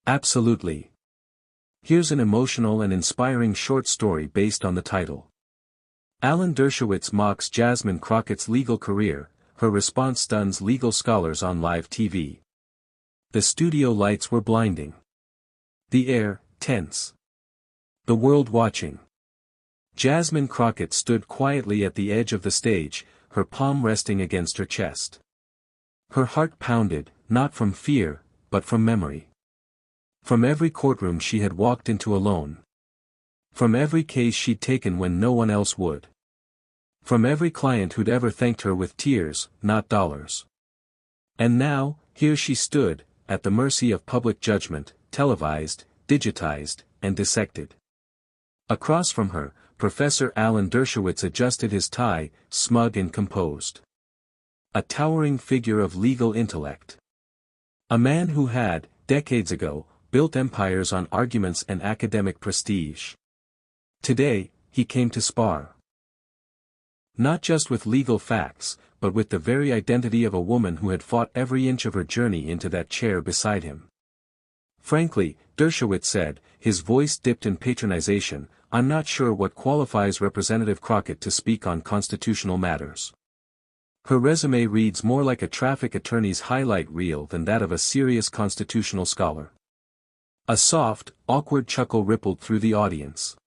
Absolutely. Here's an emotional and inspiring short story based on the title. Alan Dershowitz mocks Jasmine Crockett's legal career, her response stuns legal scholars on live TV. The studio lights were blinding. The air, tense. The world watching. Jasmine Crockett stood quietly at the edge of the stage, her palm resting against her chest. Her heart pounded, not from fear, but from memory. From every courtroom she had walked into alone. From every case she'd taken when no one else would. From every client who'd ever thanked her with tears, not dollars. And now, here she stood, at the mercy of public judgment, televised, digitized, and dissected. Across from her, Professor Alan Dershowitz adjusted his tie, smug and composed. A towering figure of legal intellect. A man who had, decades ago, built empires on arguments and academic prestige. Today, he came to spar. Not just with legal facts, but with the very identity of a woman who had fought every inch of her journey into that chair beside him. Frankly, Dershowitz said, his voice dipped in patronization, I'm not sure what qualifies Representative Crockett to speak on constitutional matters. Her resume reads more like a traffic attorney's highlight reel than that of a serious constitutional scholar. A soft, awkward chuckle rippled through the audience.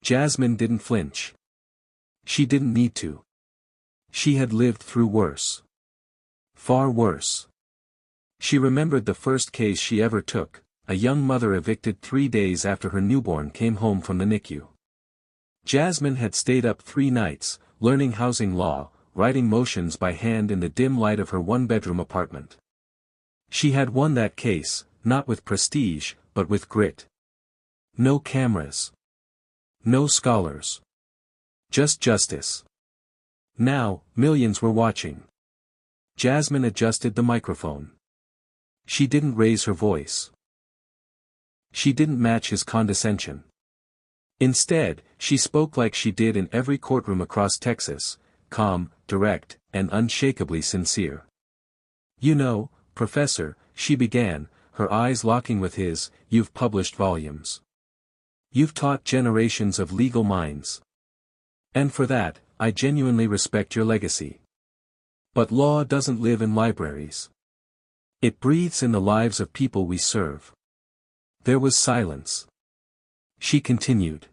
Jasmine didn't flinch. She didn't need to. She had lived through worse. Far worse. She remembered the first case she ever took, a young mother evicted 3 days after her newborn came home from the NICU. Jasmine had stayed up 3 nights, learning housing law, writing motions by hand in the dim light of her one-bedroom apartment. She had won that case, not with prestige, but with grit. No cameras. No scholars. Just justice. Now, millions were watching. Jasmine adjusted the microphone. She didn't raise her voice. She didn't match his condescension. Instead, she spoke like she did in every courtroom across Texas, calm, direct, and unshakably sincere. You know, Professor, she began, her eyes locking with his, you've published volumes. You've taught generations of legal minds. And for that, I genuinely respect your legacy. But law doesn't live in libraries. It breathes in the lives of people we serve. There was silence. She continued.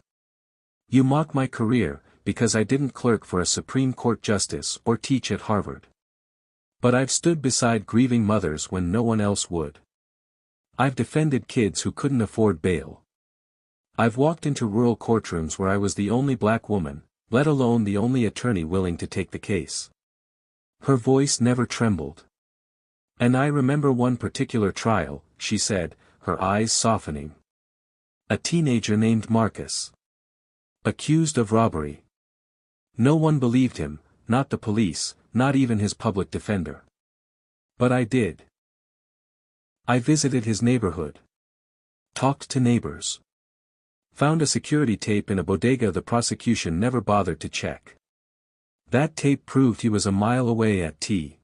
You mock my career, because I didn't clerk for a Supreme Court justice or teach at Harvard. But I've stood beside grieving mothers when no one else would. I've defended kids who couldn't afford bail. I've walked into rural courtrooms where I was the only black woman, let alone the only attorney willing to take the case. Her voice never trembled. And I remember one particular trial, she said, her eyes softening. A teenager named MOCKS. Accused of robbery. No one believed him, not the police, not even his public defender. But I did. I visited his neighborhood. Talked to neighbors. Found a security tape in a bodega the prosecution never bothered to check. That tape proved he was a mile away at T.